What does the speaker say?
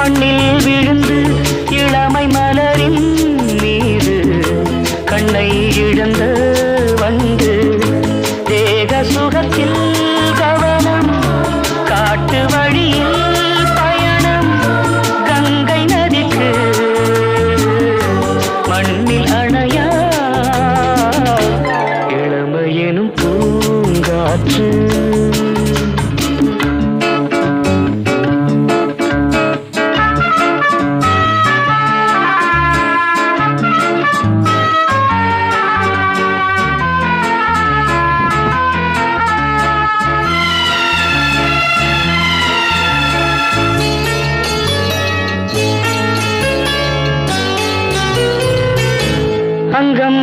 மண்ணில் விழுந்து இளமை மலரின் மீது கண்ணை இழந்து வந்து தேக சுகத்தில் கவனம் காட்டு வழியில் பயணம் கங்கை நதிக்கு மண்ணில் அணையா இளமையெனும் பூங்காற்று அங்கம்